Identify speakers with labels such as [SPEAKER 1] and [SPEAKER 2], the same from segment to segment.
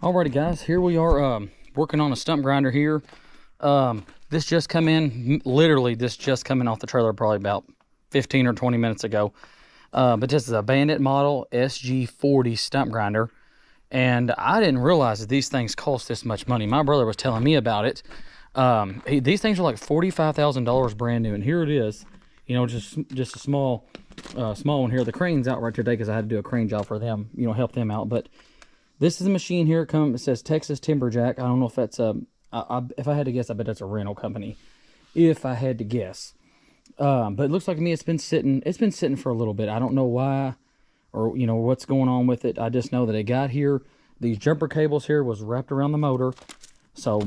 [SPEAKER 1] Alrighty guys, here we are working on a stump grinder here. This just come in, literally this just coming off the trailer probably about 15 or 20 minutes ago. But this is a Bandit model sg40 stump grinder. And I didn't realize that these things cost this much money. My brother was telling me about it. These things are like $45,000 brand new, and here it is. You know, just a small one here. The crane's out right today because I had to do a crane job for them, you know, help them out. But this is a machine here. It says Texas Timberjack. I don't know if that's if I had to guess, I bet that's a rental company. If I had to guess, but it looks like to me it's been sitting. It's been sitting for a little bit. I don't know why, or you know what's going on with it. I just know that it got here. These jumper cables here was wrapped around the motor, so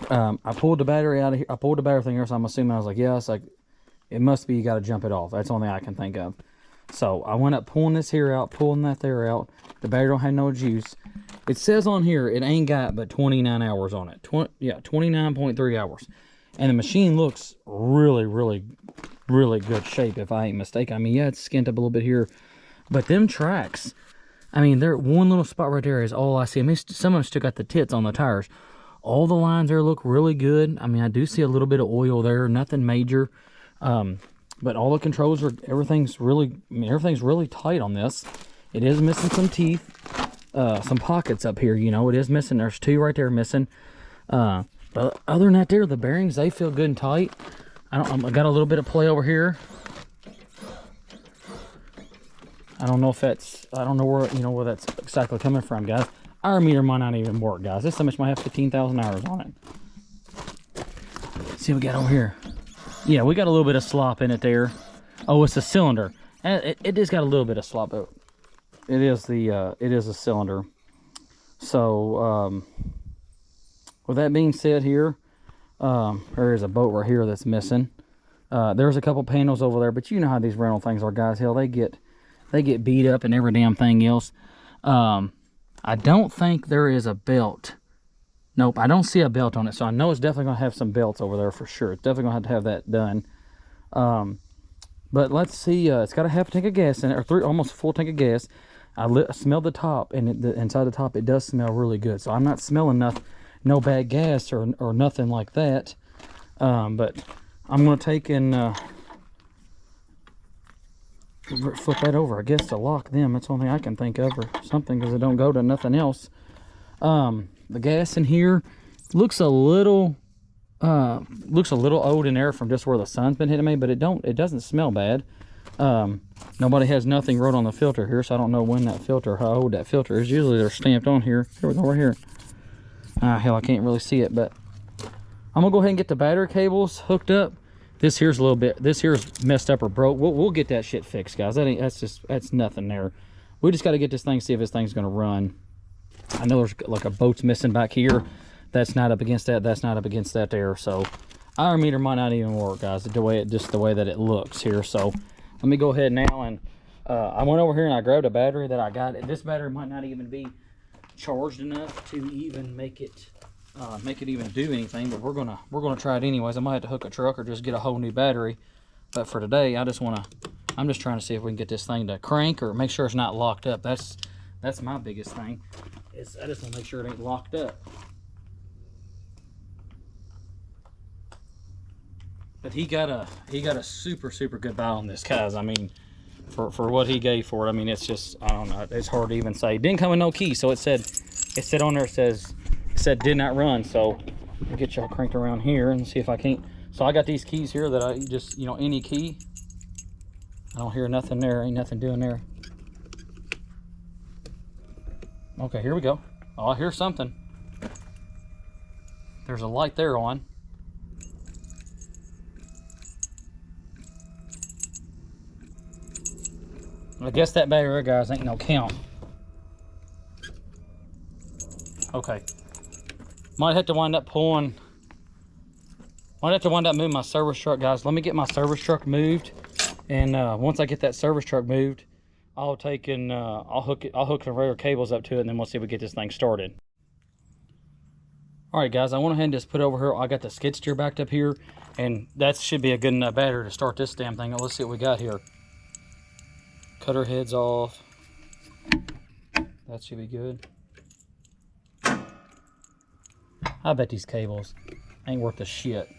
[SPEAKER 1] I pulled the battery out of here. I pulled the battery thing here, so I'm assuming I was like, yeah, it's like it must be you got to jump it off. That's the only thing I can think of. So I went up pulling this here out, pulling that there out. The battery don't have no juice. It says on here it ain't got but 29 hours on it. 29.3 hours. And the machine looks really good shape if I ain't mistaken. I mean, yeah, it's skint up a little bit here, but them tracks, I mean, they're one little spot right there is all I see. I mean, some of them still got the tits on the tires. All the lines there look really good. I mean, I do see a little bit of oil there, nothing major. But all the controls are, everything's really tight on this. It is missing some teeth, some pockets up here, you know, it is missing. There's two right there missing. But other than that there, the bearings, they feel good and tight. I got a little bit of play over here. I don't know if that's, I don't know where, you know, where that's exactly coming from, guys. Our meter might not even work, guys. This image might have 15,000 hours on it. Let's see what we got over here. Yeah, we got a little bit of slop in it there. Oh, it's a cylinder. It just got a little bit of slop. But it is a cylinder. So, with that being said here, there is a bolt right here that's missing. There's a couple panels over there, but you know how these rental things are, guys. Hell, they get beat up and every damn thing else. I don't think there is a belt. Nope, I don't see a belt on it, so I know it's definitely going to have some belts over there for sure. It's definitely going to have that done. But let's see, it's got a half tank of gas in it, or almost a full tank of gas. I smelled the top, and inside the top, it does smell really good. So I'm not smelling no bad gas or nothing like that. But I'm going to take and flip that over, I guess, to lock them. That's the only thing I can think of, or something, because it don't go to nothing else. The gas in here looks a little old in there from just where the sun's been hitting me, but it doesn't smell bad. Nobody has nothing wrote on the filter here, so I don't know when that filter, how old that filter is. Usually they're stamped on here. Here we go, right here. Hell, I can't really see it, but I'm gonna go ahead and get the battery cables hooked up. This here's messed up or broke. We'll get that shit fixed, guys. That's nothing there. We just got to get this thing, see if this thing's gonna run. I know there's like a boat's missing back here. That's not up against that. That's not up against that there. So our meter might not even work, guys. The way that it looks here. So let me go ahead now and I went over here and I grabbed a battery that I got. This battery might not even be charged enough to even make it even do anything. But we're gonna try it anyways. I might have to hook a truck or just get a whole new battery. But for today, I'm just trying to see if we can get this thing to crank or make sure it's not locked up. That's my biggest thing. I just want to make sure it ain't locked up. But he got a super good buy on this, guys. I mean, for what he gave for it, I mean, it's just, I don't know, it's hard to even say. It didn't come with no key, so it said on there, it said did not run. So I'll get y'all cranked around here and see if I can't. So I got these keys here that I just, you know, any key. I don't hear nothing there. Ain't nothing doing there. Okay, here we go. Oh, I hear something. There's a light there on. I guess that battery, guys, ain't no count. Okay. Might have to wind up moving my service truck, guys. Let me get my service truck moved. And once I get that service truck moved, I'll take and I'll hook the regular cables up to it, and then we'll see if we get this thing started. All right, guys, I went ahead and just put over here. I got the skid steer backed up here, and that should be a good enough battery to start this damn thing. Let's see what we got here. Cutter heads off. That should be good. I bet these cables ain't worth a shit.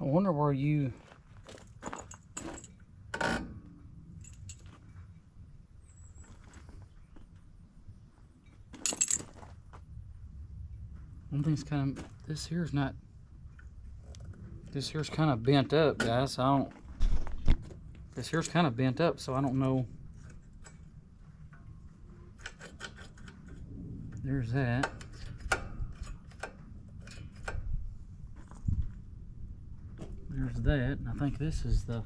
[SPEAKER 1] I wonder where you... One thing's kind of... This here's not... This here's kind of bent up, guys. This here's kind of bent up, so I don't know. There's that. There's that, and I think this is the...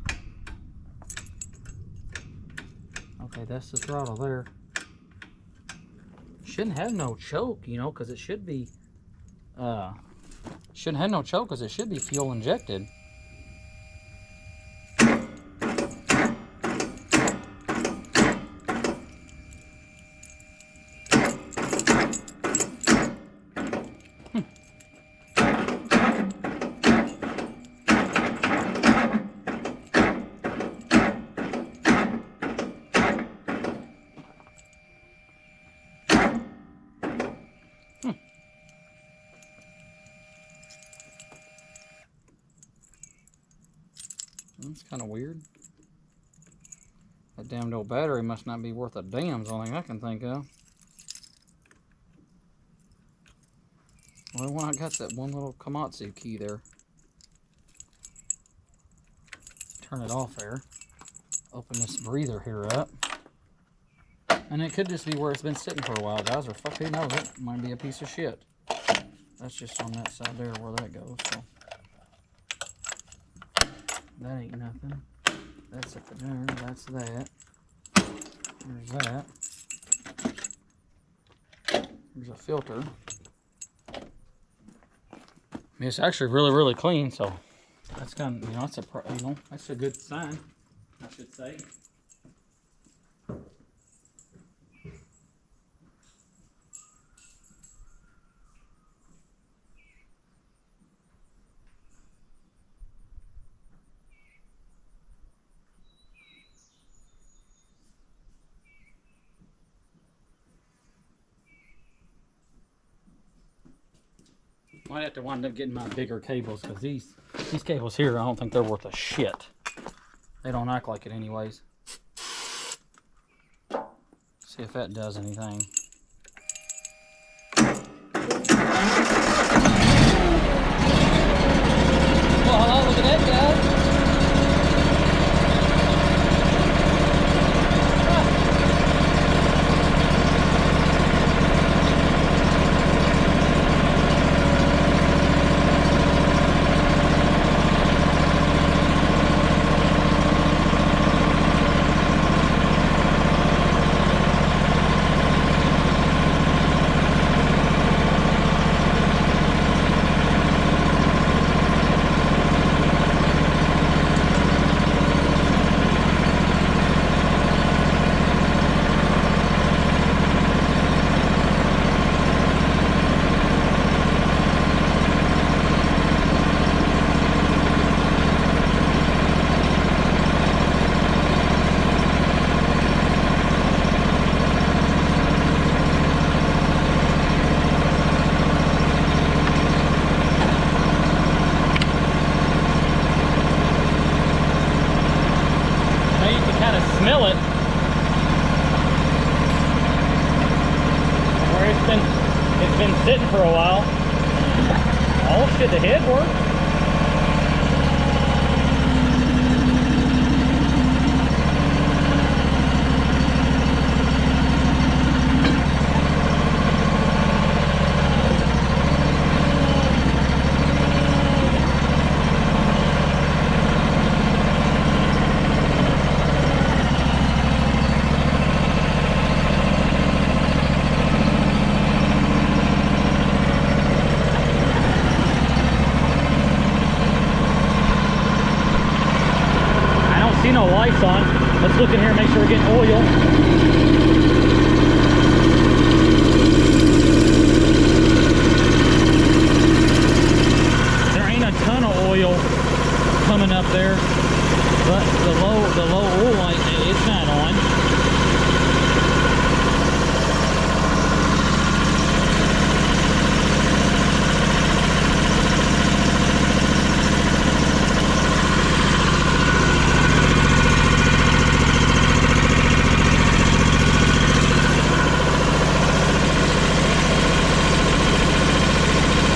[SPEAKER 1] Okay, that's the throttle there. Shouldn't have no choke, you know, because it should be... shouldn't have no choke because it should be fuel injected. That's kind of weird. That damned old battery must not be worth a damn, is the only thing I can think of. Well, I got that one little Komatsu key there. Turn it off there. Open this breather here up. And it could just be where it's been sitting for a while, guys, or fuck, who knows, it might be a piece of shit. That's just on that side there where that goes, so. That ain't nothing. That's up there. That's that. There's that. There's a filter. I mean, it's actually really, really clean. So that's kind of, you know, that's a good sign, I should say. Might have to wind up getting my bigger cables because these cables here, I don't think they're worth a shit. They don't act like it anyways. See if that does anything. Well, hello, look at that, guys. Smell it where it's been sitting for a while. Oh shit, the head worked. See no lights on. Let's look in here and make sure we're getting oil. there, but the low oil light, it's not on.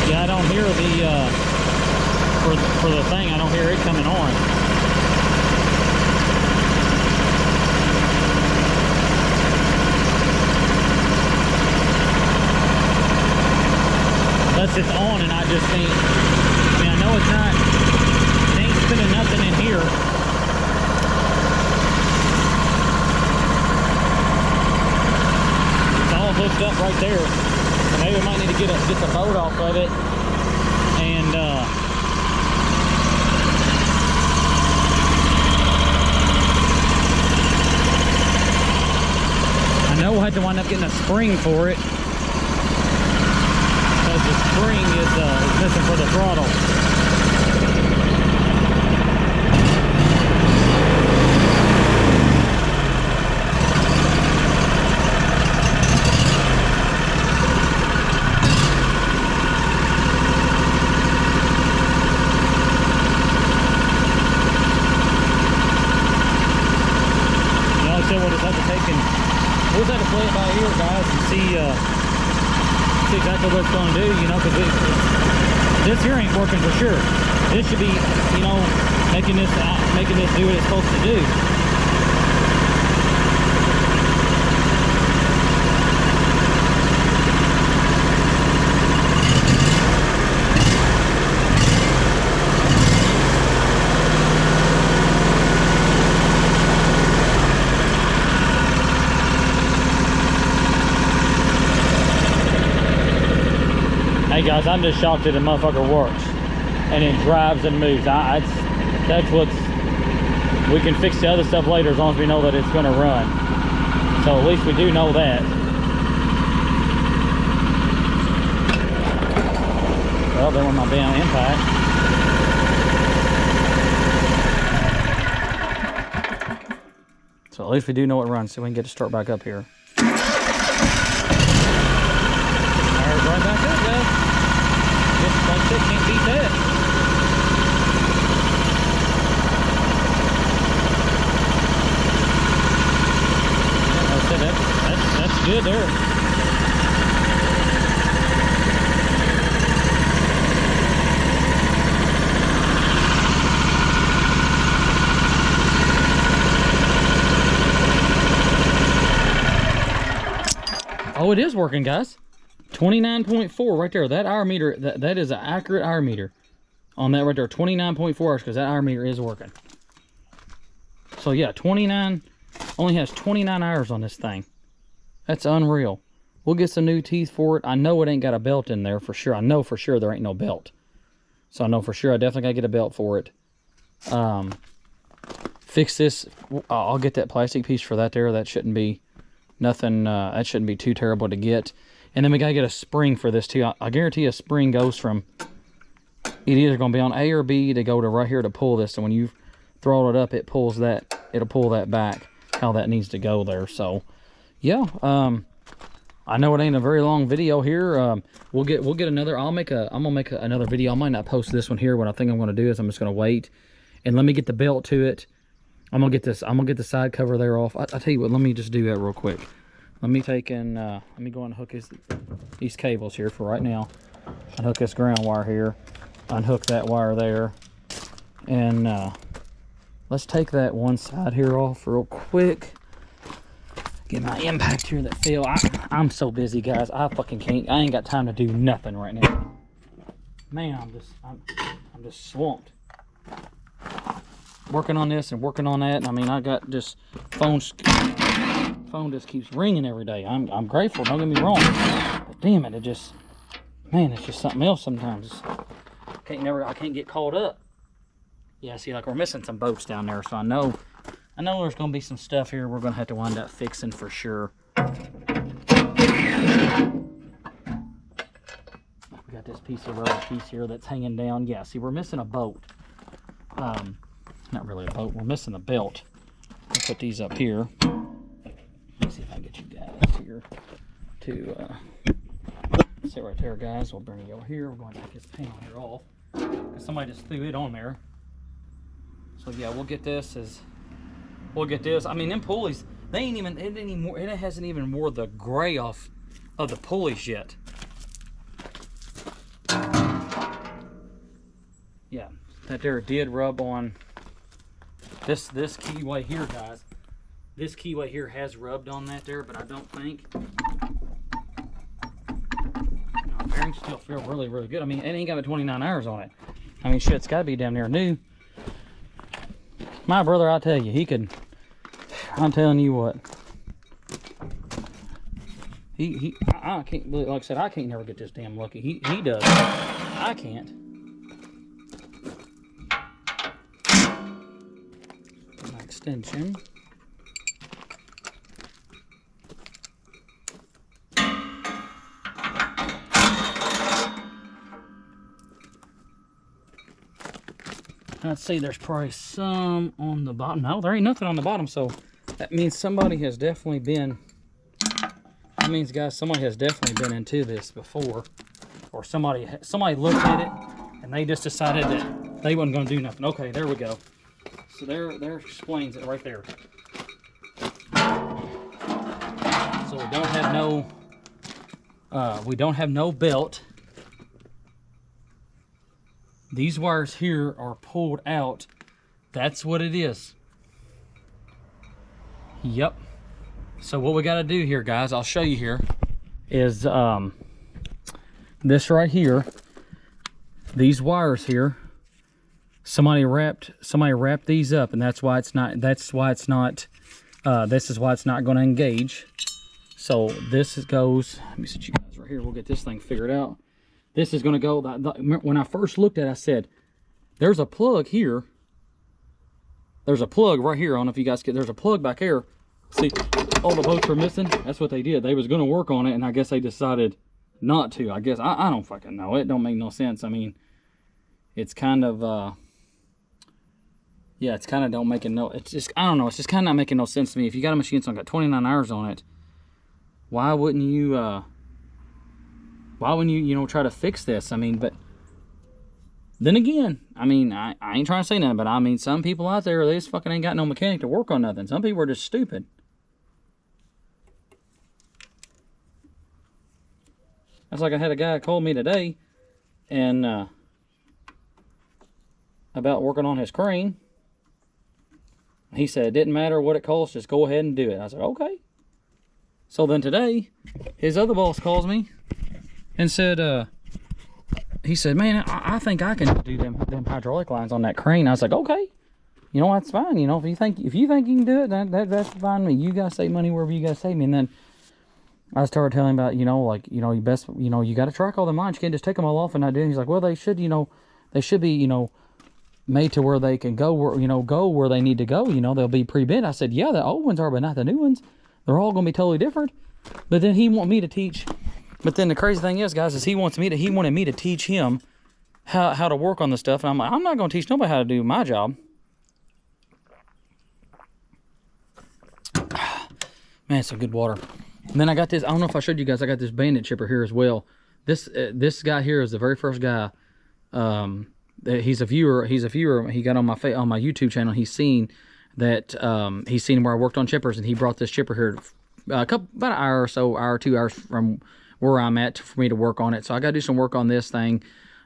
[SPEAKER 1] Yeah, I don't hear the for the thing, I don't hear it coming on. Unless it's on and I just ain't, I mean, I know it's not, it ain't spinning nothing in here. It's all hooked up right there. So maybe we might need to get the boat off of it and I know we'll have to wind up getting a spring for it, because the spring is missing for the throttle. Like I said, we'll just have to take and we'll just have to play it by ear, guys, and see exactly what it's going to do, you know, because this here ain't working for sure. This should be, you know, making this do what it's supposed to do. Hey guys, I'm just shocked that the motherfucker works and it drives and moves. That's what's, we can fix the other stuff later as long as we know that it's going to run. So at least we do know that. Well, there went my damn impact. So at least we do know it runs, so we can get it to start back up here. Alright, right back up, guys. Just like I said, can't beat that. Like I said, that's good there. Oh, it is working, guys. 29.4 right there. That hour meter, that is an accurate hour meter on that right there. 29.4 hours, because that hour meter is working. So yeah, 29, only has 29 hours on this thing. That's unreal. We'll get some new teeth for it. I know it ain't got a belt in there for sure. I know for sure there ain't no belt. So I know for sure I definitely gotta get a belt for it. Fix this. I'll get that plastic piece for that there. That shouldn't be nothing, that shouldn't be too terrible to get. And then we gotta get a spring for this too. I guarantee a spring goes from, it either gonna be on A or B to go to right here to pull this. And when you throttle it up, it pulls that, it'll pull that back, how that needs to go there. So yeah, I know it ain't a very long video here. We'll get another, I'm gonna make another video. I might not post this one here. What I think I'm gonna do is I'm just gonna wait and let me get the belt to it. I'm gonna get the side cover there off. I tell you what, let me just do that real quick. Let me take and let me go and hook these cables here for right now. Unhook this ground wire here. Unhook that wire there. And let's take that one side here off real quick. Get my impact here that fell. I'm so busy, guys. I fucking can't. I ain't got time to do nothing right now. Man, I'm just swamped. Working on this and working on that. And I mean, I got just phone just keeps ringing every day. I'm grateful, don't get me wrong, but damn it, man, it's just something else sometimes. I can't get caught up. Yeah, see, like we're missing some boats down there, so I know there's gonna be some stuff here we're gonna have to wind up fixing for sure. We got this piece of rubber piece here that's hanging down. Yeah, see, we're missing a boat. not really a boat. We're missing the belt. I'll put these up here. Let's see if I can get you guys here to sit right there, guys. We'll bring you over here. We're going to take this panel here off because somebody just threw it on there. So yeah, we'll get this. I mean, them pulleys, they ain't even. It hasn't even wore the gray off of the pulleys yet. Yeah, that there did rub on this keyway here, guys. This keyway here has rubbed on that there, but I don't think. No, bearings still feel really, really good. I mean, it ain't got 29 hours on it. I mean, shit, it's got to be damn near new. My brother, I'll tell you, he could. I'm telling you what. I can't, like I said, I can't never get this damn lucky. He does. I can't. My extension. Let's see, there's probably some on the bottom. No, there ain't nothing on the bottom, so that means somebody has definitely been, that means, guys, somebody has definitely been into this before. Or somebody looked at it, and they just decided that they wasn't going to do nothing. Okay, there we go. So there explains it right there. So we don't have no belt. These wires here are pulled out. That's what it is. Yep. So what we got to do here, guys, I'll show you here, is this right here. These wires here. Somebody wrapped these up, and that's why it's not. This is why it's not going to engage. So this goes. Let me sit you guys right here. We'll get this thing figured out. This is going to go, when I first looked at it, I said, there's a plug here. There's a plug right here. I don't know if you guys get, there's a plug back here. See, all the bolts are missing. That's what they did. They was going to work on it, and I guess they decided not to. I guess, I don't fucking know. It don't make no sense. I mean, it's kind of, yeah, it's kind of don't make it no, it's just, I don't know. It's just kind of not making no sense to me. If you got a machine that's got 29 hours on it, why wouldn't you, try to fix this? I mean, but then again, I mean, I ain't trying to say nothing, but I mean, some people out there, they just fucking ain't got no mechanic to work on nothing. Some people are just stupid. That's like I had a guy call me today and about working on his crane. He said it didn't matter what it costs, just go ahead and do it. I said, okay. So then today, his other boss calls me and said, he said, man, I think I can do them hydraulic lines on that crane. I was like, okay, you know, that's fine. You know, if you think you can do it, that's fine with me. You guys save money wherever you guys save me. And then I started telling him about, you know, like, you know, you best, you know, you got to track all the lines. You can't just take them all off and not do it. He's like, well, they should, you know, they should be, you know, made to where they can go where, you know, go where they need to go. You know, they'll be pre-bent. I said, yeah, the old ones are, but not the new ones. They're all going to be totally different. But then he want me to teach. But then the crazy thing is, guys, is he wanted me to teach him how to work on this stuff. And I'm like, I'm not going to teach nobody how to do my job. Man, it's some good water. And then I got this, I don't know if I showed you guys, I got this bandit chipper here as well. This guy here is the very first guy. He's a viewer. He got on my YouTube channel. He's seen that, he's seen where I worked on chippers, and he brought this chipper here about an hour or so, hour, 2 hours from where I'm at for me to work on it. So I got to do some work on this thing.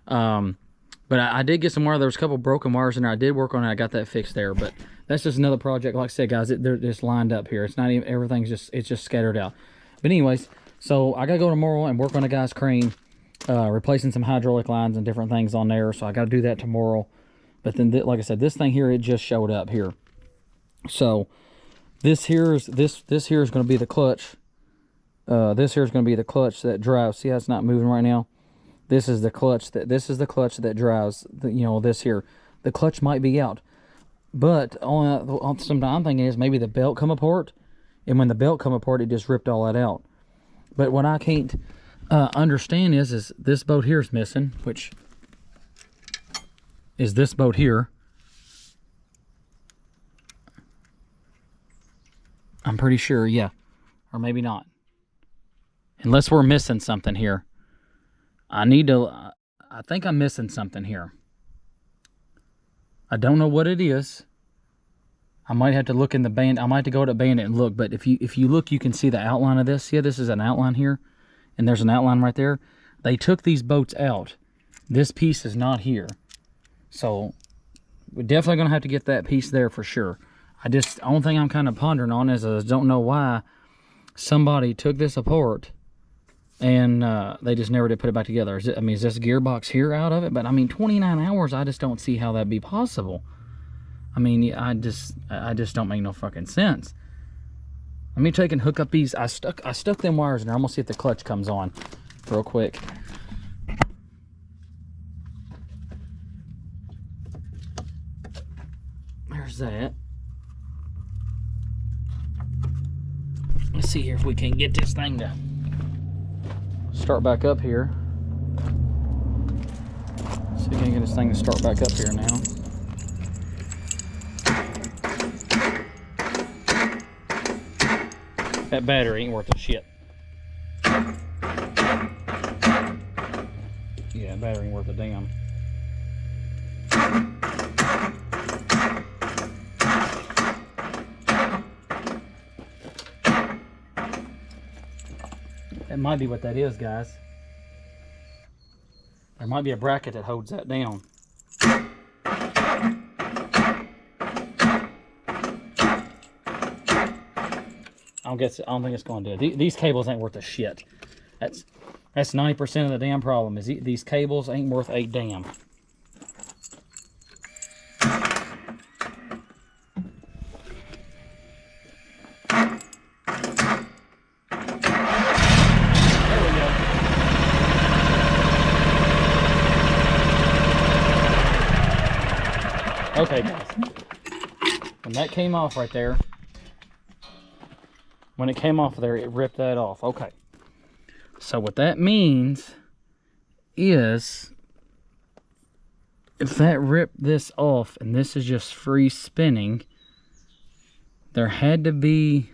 [SPEAKER 1] But I did get some wire. There was a couple broken wires in there. I did work on it. I got that fixed there. But that's just another project. Like I said, guys, they're just lined up here. It's not even, everything's just, it's just scattered out. But anyways, so I got to go tomorrow and work on a guy's crane, replacing some hydraulic lines and different things on there. So I got to do that tomorrow. But then, like I said, this thing here, it just showed up here. So this here is going to be the clutch. This here is going to be the clutch that drives. See how it's not moving right now? This is the clutch that drives you know, this here. The clutch might be out, but on something I'm thinking is maybe the belt come apart, and when the belt come apart, it just ripped all that out. But what I can't understand is this bolt here is missing, which is this bolt here. I'm pretty sure, yeah. Or maybe not. Unless we're missing something here. I think I'm missing something here. I don't know what it is. I might have to look in the band. I might have to go to Bandit and look. But if you look, you can see the outline of this. See, this is an outline here, and there's an outline right there. They took these boats out. This piece is not here, so we're definitely gonna have to get that piece there for sure. The only thing I'm kind of pondering on is I don't know why somebody took this apart and they just never did put it back together. Is this gearbox here out of it? But I mean, 29 hours. I just don't see how that'd be possible. I mean, I just don't make no fucking sense. Let me take and hook up these. I stuck them wires in there. I'm gonna see if the clutch comes on real quick. There's that. Let's see here if we can get this thing to start back up here. See if we can get this thing to start back up here now. That battery ain't worth a shit. Yeah, that battery ain't worth a damn. That might be what that is, guys. There might be a bracket that holds that down. I don't think it's going to do it. These cables ain't worth a shit. That's 90% of the damn problem. Is these cables ain't worth a damn. There we go. Okay, guys. When that came off right there. When it came off there, it ripped that off. Okay. So what that means is if that ripped this off and this is just free spinning, there has to be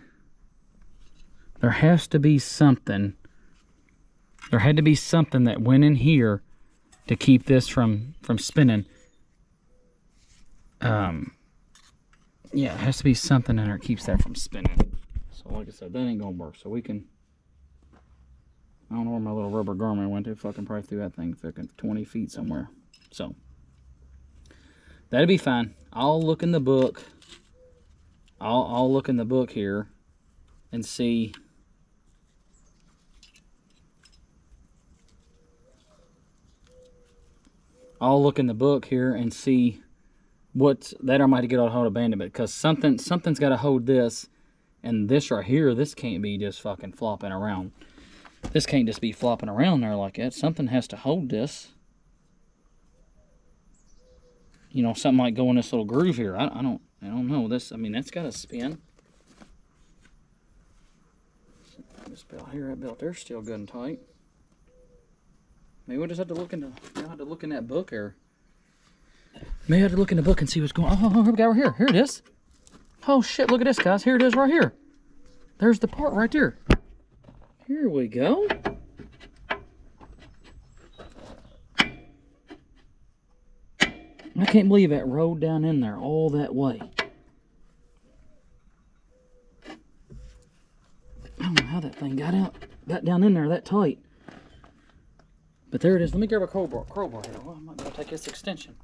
[SPEAKER 1] something. There had to be something that went in here to keep this from spinning. Yeah, it has to be something in there that keeps that from spinning. So like I said, that ain't gonna work. So we can, I don't know where my little rubber garment went to. Fucking probably threw that thing fucking 20 feet somewhere. So that'll be fine. I'll look in the book. I'll look in the book here and see. I'll look in the book here and see what's that. I might get a hold of Bandit, because something's got to hold this. And this right here, this can't be just fucking flopping around. This can't just be flopping around there like that. Something has to hold this. You know, something might go in this little groove here. I don't know. This, I mean, that's got to spin. This belt here, that belt there's still good and tight. Maybe we'll just have to look into. I'll have to look in that book here. Maybe I have to look in the book and see what's going on. Oh, here we go. Right here. Here it is. Oh shit, look at this, guys. Here it is right here. There's the part right there. Here we go. I can't believe that rode down in there all that way. I don't know how that thing got down in there that tight. But there it is. Let me grab a crowbar here. Well, I might be able to take this extension.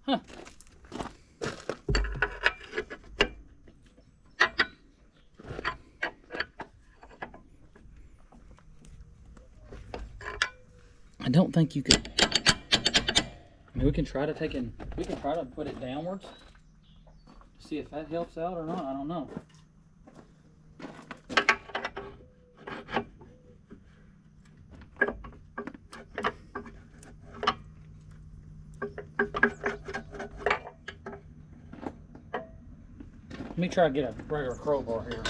[SPEAKER 1] Huh. I don't think you could. I mean, we can try to put it downwards. See if that helps out or not. I don't know. Let me try to get a regular crowbar here.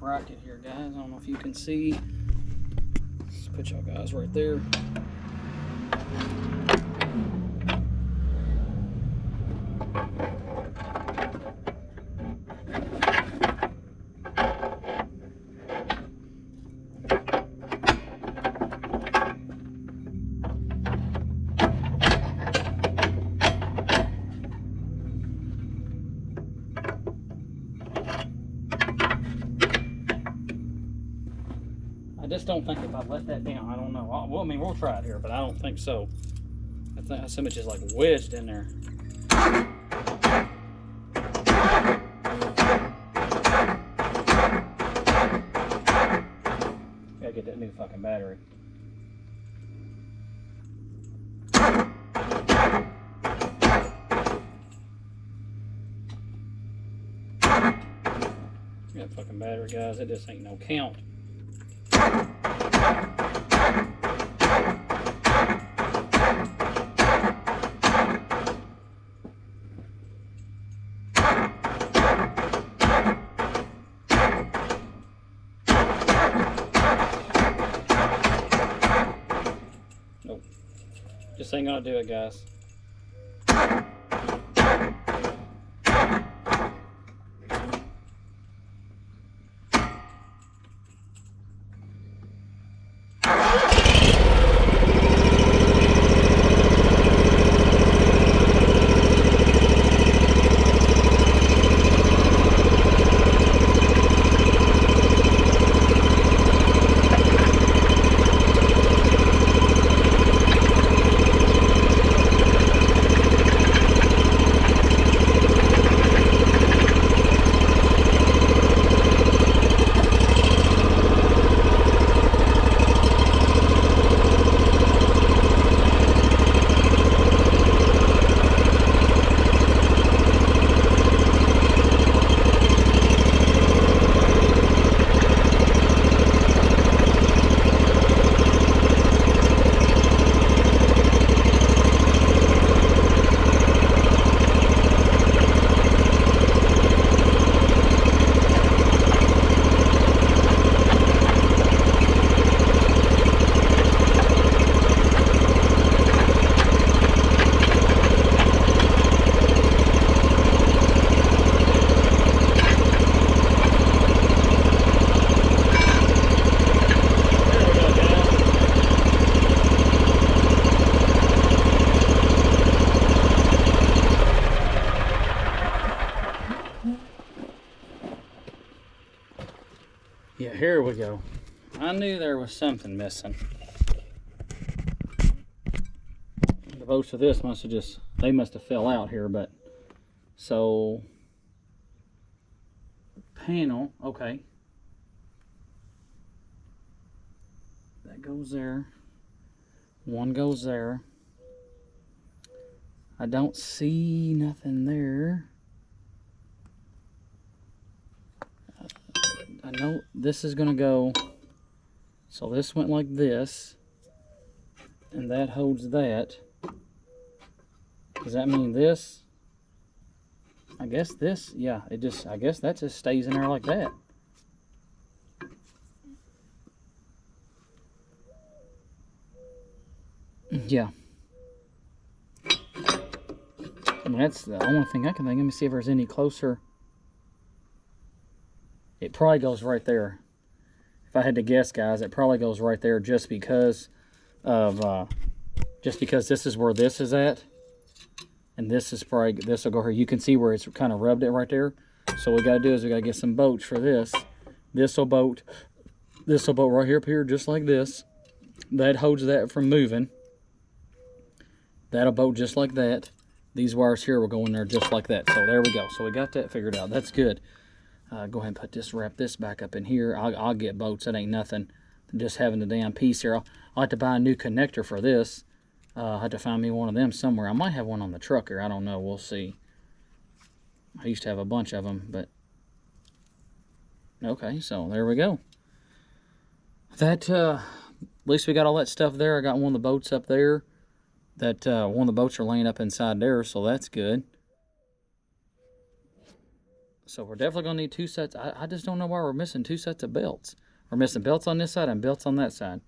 [SPEAKER 1] bracket here, guys. I don't know if you can see. Let's put y'all guys right there. I just don't think if I let that down, I don't know. Well, I mean, we'll try it here, but I don't think so. I think so much is like wedged in there. Gotta get that new fucking battery. That fucking battery, guys, it just ain't no count. Nope. Just ain't gonna do it, guys. Yeah, here we go. I knew there was something missing. The bolts for this must have they must have fell out here, but so panel, okay. That goes there. One goes there. I don't see nothing there. I know this is gonna go, so this went like this, and that holds that. Does that mean this? I guess this, yeah, I guess that just stays in there like that. Yeah. I mean, that's the only thing I can think. Let me see if there's any closer. It probably goes right there. If I had to guess, guys, it probably goes right there just because of this is where this is at, and this is probably, this will go here. You can see where it's kind of rubbed it right there. So what we got to do is we got to get some bolts for this. This will bolt right here up here just like this. That holds that from moving. That'll bolt just like that. These wires here will go in there just like that. So there we go. So we got that figured out. That's good. Go ahead and wrap this back up in here. I'll get bolts. That ain't nothing. Just having the damn piece here. I'll have to buy a new connector for this. I'll have to find me one of them somewhere. I might have one on the truck here. I don't know. We'll see. I used to have a bunch of them, but okay. So there we go. That at least we got all that stuff there. I got one of the boats up there. That one of the boats are laying up inside there, so that's good. So we're definitely going to need 2 sets. I just don't know why we're missing 2 sets of belts. We're missing belts on this side and belts on that side.